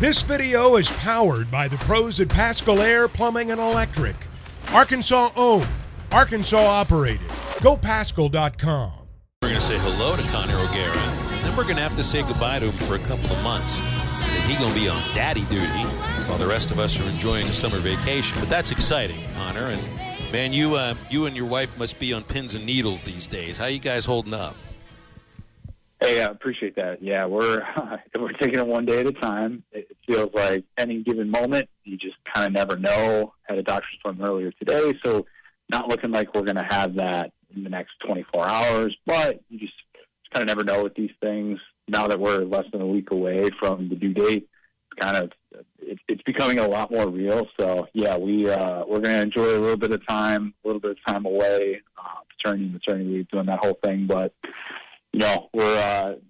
This video is powered by the pros at Pascal Air Plumbing and Electric. Arkansas owned, Arkansas operated. GoPascal.com. We're going to say hello to Connor O'Gara, and then we're going to have to say goodbye to him for a couple of months because he's going to be on daddy duty while the rest of us are enjoying a summer vacation. But that's exciting, Connor. And, man, you and your wife must be on pins and needles these days. How you guys holding up? Hey, I appreciate that. Yeah, we're taking it one day at a time. It feels like any given moment, you just kind of never know. Had a doctor's appointment earlier today, so not looking like we're going to have that in the next 24 hours, but you just kind of never know with these things. Now that we're less than a week away from the due date, it's becoming a lot more real. So, yeah, we're going to enjoy a little bit of time away, paternity leave, doing that whole thing, but you know,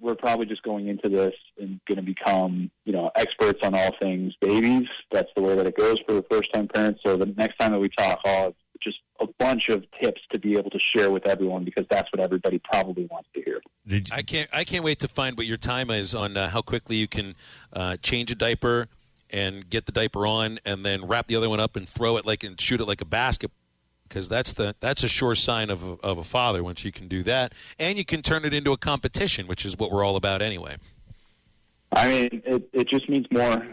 we're probably just going into this and going to become, you know, experts on all things babies. That's the way that it goes for the first-time parents. So the next time that we talk, I'll have just a bunch of tips to be able to share with everyone because that's what everybody probably wants to hear. I can't wait to find what your time is on how quickly you can change a diaper and get the diaper on, and then wrap the other one up and throw it and shoot it like a basket. Because that's a sure sign of a father once you can do that, and you can turn it into a competition, which is what we're all about anyway. I mean, it just means more.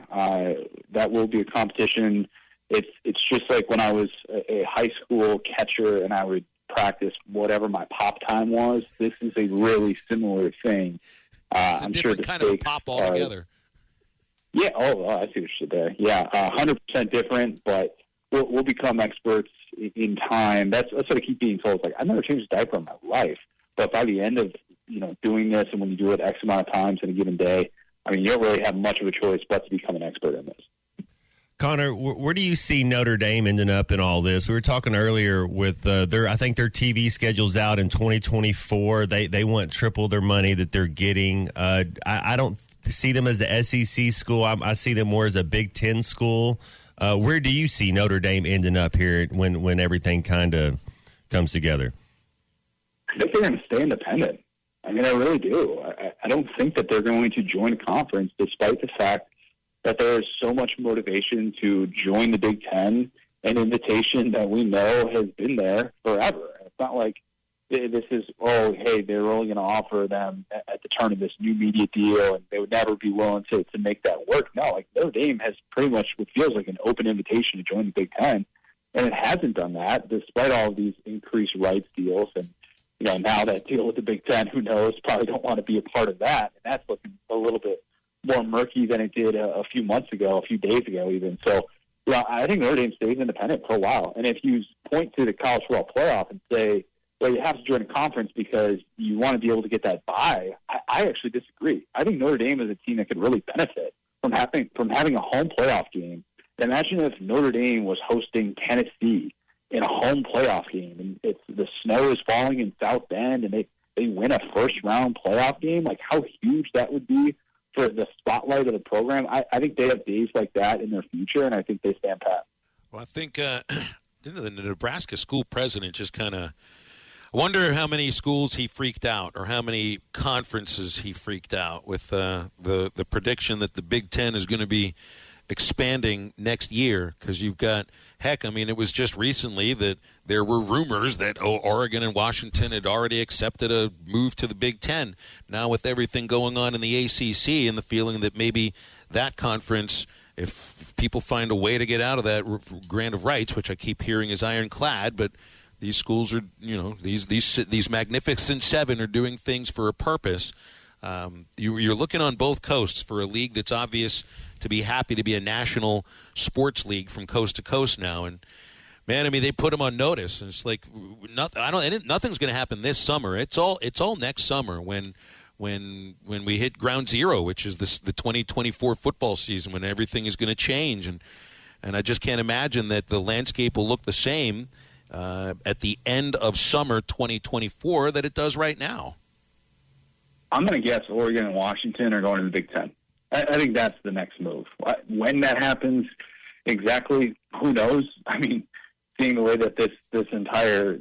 That will be a competition. It's just like when I was a high school catcher and I would practice whatever my pop time was. This is a really similar thing. It's a I'm different sure kind of pop altogether. Yeah. Oh, I see what you said there. Yeah, 100% different, but we'll become experts in time. That's what I keep being told. It's like, I've never changed a diaper in my life. But by the end of, you know, doing this, and when you do it X amount of times in a given day, I mean, you don't really have much of a choice but to become an expert in this. Connor, where do you see Notre Dame ending up in all this? We were talking earlier with I think their TV schedule's out in 2024. They want triple their money that they're getting. I don't see them as a SEC school. I see them more as a Big Ten school. Where do you see Notre Dame ending up here when everything kind of comes together? I think they're going to stay independent. I mean, I really do. I don't think that they're going to join a conference, despite the fact that there is so much motivation to join the Big Ten, an invitation that we know has been there forever. It's not like this is, they're only going to offer them at the turn of this new media deal, and they would never be willing to make that work. No, like Notre Dame has pretty much what feels like an open invitation to join the Big Ten, and it hasn't done that despite all of these increased rights deals. And, you know, now that deal with the Big Ten, who knows, probably don't want to be a part of that, and that's looking a little bit more murky than it did a few months ago, a few days ago even. So, yeah, I think Notre Dame stays independent for a while. And if you point to the college football playoff and say, well, you have to join a conference because you want to be able to get that bye, I actually disagree. I think Notre Dame is a team that could really benefit from having a home playoff game. Imagine if Notre Dame was hosting Tennessee in a home playoff game, and the snow is falling in South Bend, and they win a first-round playoff game. Like, how huge that would be for the spotlight of the program. I think they have days like that in their future, and I think they stand pat. Well, I think the Nebraska school president just kind of – I wonder how many schools he freaked out or how many conferences he freaked out with the prediction that the Big Ten is going to be expanding next year because you've got – heck, I mean, it was just recently that there were rumors that Oregon and Washington had already accepted a move to the Big Ten. Now with everything going on in the ACC and the feeling that maybe that conference, if people find a way to get out of that grant of rights, which I keep hearing is ironclad, but – these schools are, you know, these magnificent seven are doing things for a purpose. You're looking on both coasts for a league that's obvious to be happy to be a national sports league from coast to coast now. And man, I mean, they put them on notice. And it's like nothing's going to happen this summer. It's all next summer when we hit ground zero, which is the 2024 football season, when everything is going to change. And I just can't imagine that the landscape will look the same at the end of summer 2024 that it does right now. I'm going to guess Oregon and Washington are going to the Big Ten. I think that's the next move. When that happens, exactly, who knows? I mean, seeing the way that this entire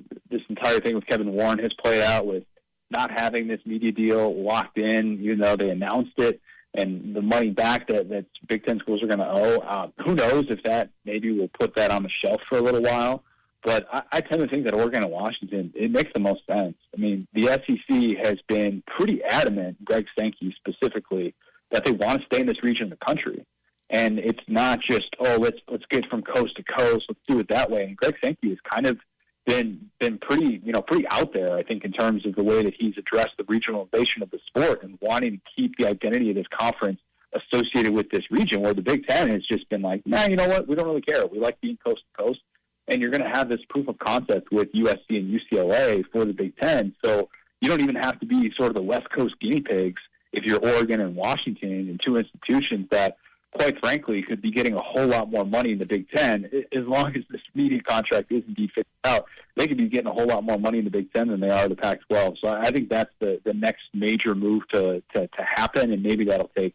thing with Kevin Warren has played out, with not having this media deal locked in, even though they announced it, and the money back that Big Ten schools are going to owe. Who knows if that maybe we'll put that on the shelf for a little while. But I tend to think that Oregon and Washington, it makes the most sense. I mean, the SEC has been pretty adamant, Greg Sankey specifically, that they want to stay in this region of the country. And it's not just, let's get from coast to coast, let's do it that way. And Greg Sankey has kind of been pretty out there, I think, in terms of the way that he's addressed the regionalization of the sport and wanting to keep the identity of this conference associated with this region, where the Big Ten has just been like, nah, you know what, we don't really care. We like being coast to coast. And you're going to have this proof of concept with USC and UCLA for the Big Ten. So you don't even have to be sort of the West Coast guinea pigs if you're Oregon and Washington, and two institutions that, quite frankly, could be getting a whole lot more money in the Big Ten. As long as this media contract is indeed figured out, they could be getting a whole lot more money in the Big Ten than they are the Pac-12. So I think that's the next major move to happen, and maybe that'll take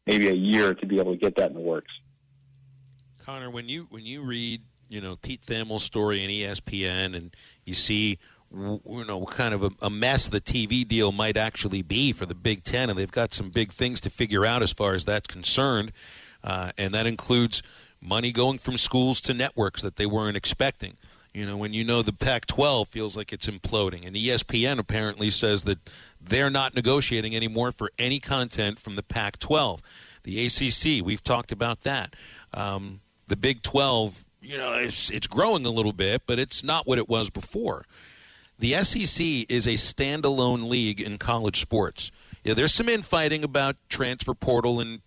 maybe a year to be able to get that in the works. Connor, when you read Pete Thamel's story in ESPN, and you see what kind of a mess the TV deal might actually be for the Big Ten, and they've got some big things to figure out as far as that's concerned, and that includes money going from schools to networks that they weren't expecting. When the Pac-12 feels like it's imploding, and ESPN apparently says that they're not negotiating anymore for any content from the Pac-12. The ACC, we've talked about that. The Big 12, it's growing a little bit, but it's not what it was before. The SEC is a standalone league in college sports. Yeah, there's some infighting about transfer portal and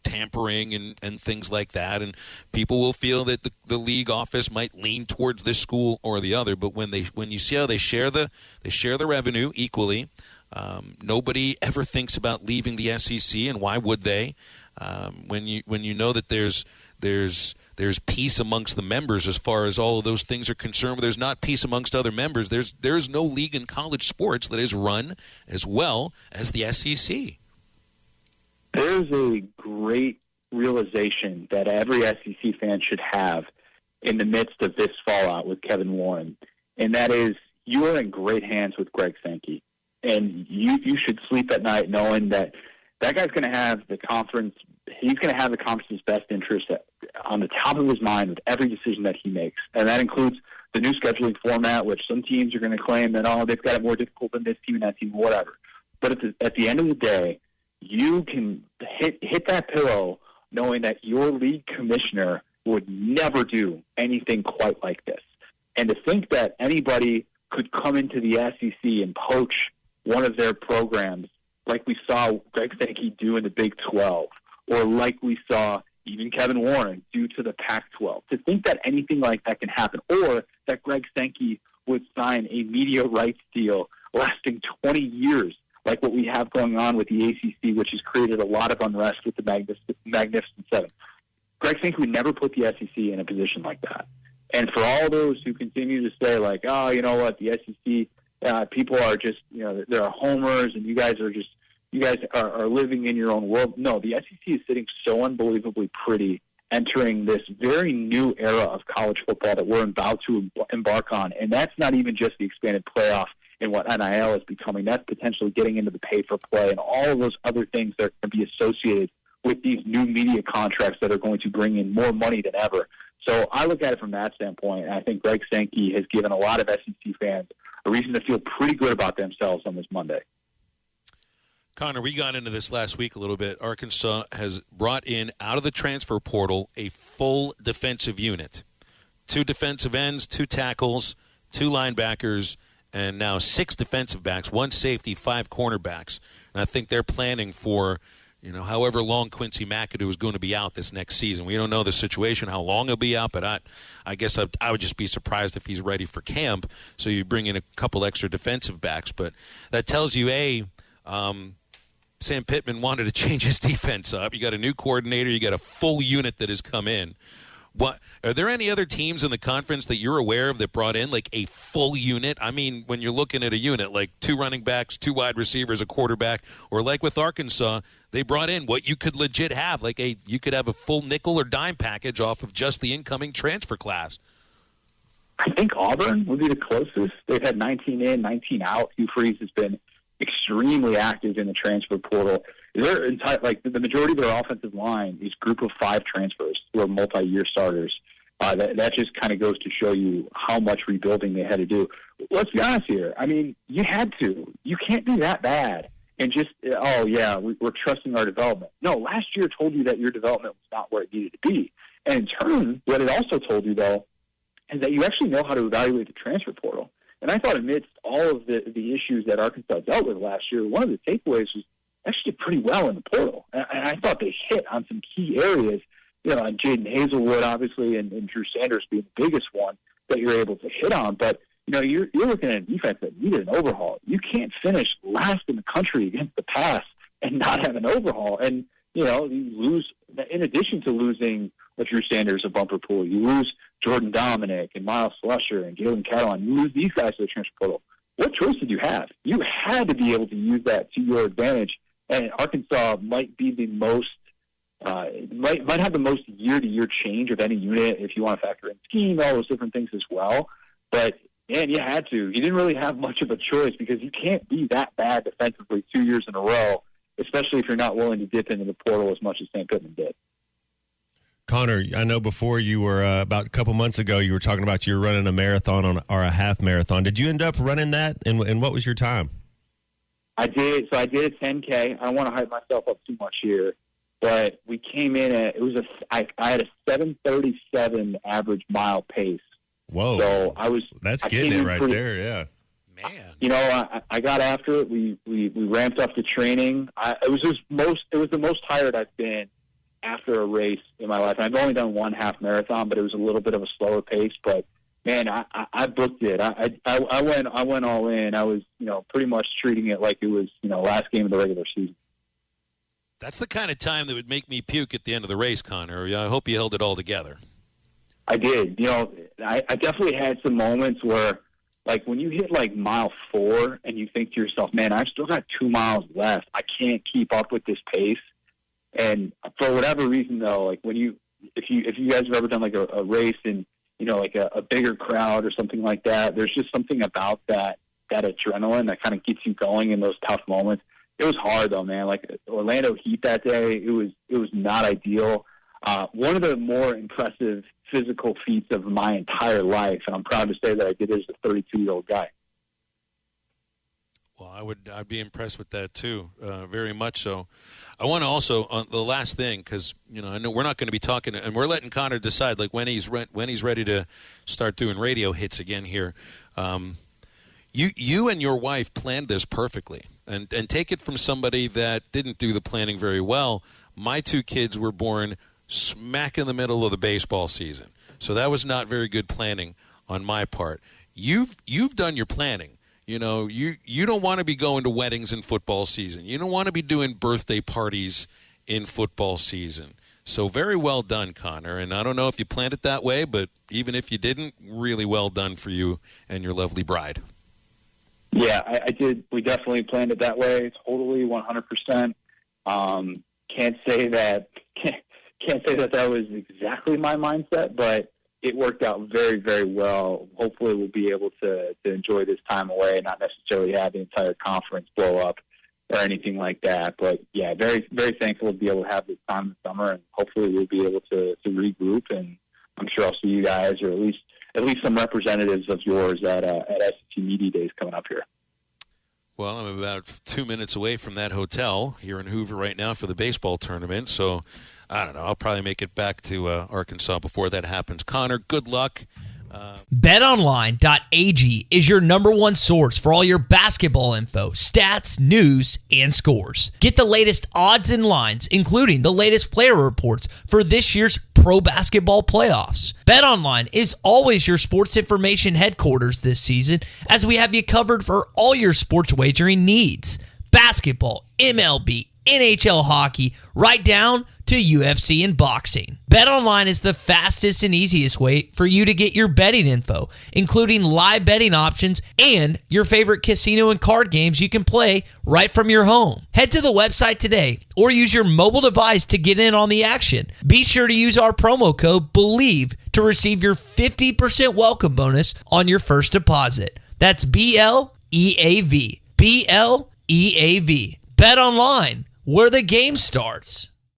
tampering and things like that, and people will feel that the league office might lean towards this school or the other. But when you see how they share the revenue equally, nobody ever thinks about leaving the SEC, and why would they? When you know that there's peace amongst the members as far as all of those things are concerned. There's not peace amongst other members. There's no league in college sports that is run as well as the SEC. There's a great realization that every SEC fan should have in the midst of this fallout with Kevin Warren, and that is you are in great hands with Greg Sankey, and you should sleep at night knowing that guy's going to have the conference. He's going to have the conference's best interest on the top of his mind with every decision that he makes. And that includes the new scheduling format, which some teams are going to claim that, they've got it more difficult than this team and that team, whatever. But at the end of the day, you can hit that pillow knowing that your league commissioner would never do anything quite like this. And to think that anybody could come into the SEC and poach one of their programs like we saw Greg Sankey do in the Big 12, or like we saw even Kevin Warren do to the Pac-12. To think that anything like that can happen, or that Greg Sankey would sign a media rights deal lasting 20 years, like what we have going on with the ACC, which has created a lot of unrest with the Magnificent Seven. Greg Sankey would never put the SEC in a position like that. And for all those who continue to say, like, you know what, the SEC, people are just, they're homers, and you guys are living in your own world. No, the SEC is sitting so unbelievably pretty, entering this very new era of college football that we're about to embark on. And that's not even just the expanded playoff and what NIL is becoming. That's potentially getting into the pay-for-play and all of those other things that can be associated with these new media contracts that are going to bring in more money than ever. So I look at it from that standpoint, and I think Greg Sankey has given a lot of SEC fans a reason to feel pretty good about themselves on this Monday. Connor, we got into this last week a little bit. Arkansas has brought in, out of the transfer portal, a full defensive unit. 2 defensive ends, 2 tackles, 2 linebackers, and now 6 defensive backs, 1 safety, 5 cornerbacks. And I think they're planning for, however long Quincy McAdoo is going to be out this next season. We don't know the situation, how long he'll be out, but I guess I would just be surprised if he's ready for camp. So you bring in a couple extra defensive backs. But that tells you, Sam Pittman wanted to change his defense up. You got a new coordinator. You got a full unit that has come in. What are there any other teams in the conference that you're aware of that brought in like a full unit? I mean, when you're looking at a unit like 2 running backs, 2 wide receivers, a quarterback, or like with Arkansas, they brought in what you could legit have, you could have a full nickel or dime package off of just the incoming transfer class. I think Auburn would be the closest. They've had 19 in, 19 out. Hugh Freeze has been extremely active in the transfer portal. Their entire, like the majority of their offensive line is group of 5 transfers who are multi-year starters. That just kind of goes to show you how much rebuilding they had to do. Let's be honest here. I mean, you had to. You can't be that bad and just, we're trusting our development. No, last year told you that your development was not where it needed to be. And in turn, what it also told you, though, is that you actually know how to evaluate the transfer portal. And I thought amidst all of the issues that Arkansas dealt with last year, one of the takeaways was actually pretty well in the portal. And I thought they hit on some key areas, and Jaden Hazelwood, obviously, and Drew Sanders being the biggest one that you're able to hit on. But, you're looking at a defense that needed an overhaul. You can't finish last in the country against the pass and not have an overhaul. And, you lose, in addition to losing Drew Sanders, a bumper pool, you lose Jordan Dominic and Miles Slusher and Galen Catalan. You lose these guys to the transfer portal. What choice did you have? You had to be able to use that to your advantage. And Arkansas might be the most, might have the most year-to-year change of any unit if you want to factor in scheme, all those different things as well. But, man, you had to. You didn't really have much of a choice because you can't be that bad defensively 2 years in a row, especially if you're not willing to dip into the portal as much as St. Pittman did. Connor, I know before you were about a couple months ago, you were talking about you were running a marathon or a half marathon. Did you end up running that? And what was your time? I did. So I did a 10K. I don't want to hype myself up too much here, but we came in at, I had a 7:37 average mile pace. Whoa. So that's getting it right there. Yeah. Man. I got after it. We ramped up the training. It was the most tired I've been after a race in my life. I've only done one half marathon, but it was a little bit of a slower pace. But man, I booked it. I went all in. I was, pretty much treating it like it was, last game of the regular season. That's the kind of time that would make me puke at the end of the race, Connor. I hope you held it all together. I did. I definitely had some moments where, like, when you hit like mile 4 and you think to yourself, man, I've still got 2 miles left. I can't keep up with this pace. And for whatever reason, though, like if you guys have ever done like a race in, like a bigger crowd or something like that, there's just something about that adrenaline that kind of gets you going in those tough moments. It was hard though, man. Like Orlando Heat that day, it was not ideal. One of the more impressive physical feats of my entire life, and I'm proud to say that I did it as a 32-year-old guy. Well, I'd be impressed with that too, very much so. I want to also on the last thing because I know we're not going to be talking, and we're letting Connor decide like when he's ready to start doing radio hits again here. You and your wife planned this perfectly, and take it from somebody that didn't do the planning very well. My 2 kids were born smack in the middle of the baseball season, so that was not very good planning on my part. You've done your planning. You don't want to be going to weddings in football season. You don't want to be doing birthday parties in football season. So very well done, Connor. And I don't know if you planned it that way, but even if you didn't, really well done for you and your lovely bride. Yeah, I did. We definitely planned it that way. Totally, 100%. Can't say that was exactly my mindset, but it worked out very, very well. Hopefully we'll be able to enjoy this time away and not necessarily have the entire conference blow up or anything like that. But, yeah, very, very thankful to be able to have this time in the summer, and hopefully we'll be able to regroup. And I'm sure I'll see you guys, or at least some representatives of yours at SEC Media Days coming up here. Well, I'm about 2 minutes away from that hotel here in Hoover right now for the baseball tournament, so I don't know. I'll probably make it back to Arkansas before that happens. Connor, good luck. BetOnline.ag is your #1 source for all your basketball info, stats, news, and scores. Get the latest odds and lines, including the latest player reports for this year's pro basketball playoffs. BetOnline is always your sports information headquarters this season, as we have you covered for all your sports wagering needs. Basketball, MLB, NHL hockey, right down to UFC and boxing. BetOnline is the fastest and easiest way for you to get your betting info, including live betting options and your favorite casino and card games you can play right from your home. Head to the website today or use your mobile device to get in on the action. Be sure to use our promo code BELIEVE to receive your 50% welcome bonus on your first deposit. That's BLEAV. BLEAV. Bet online, where the game starts.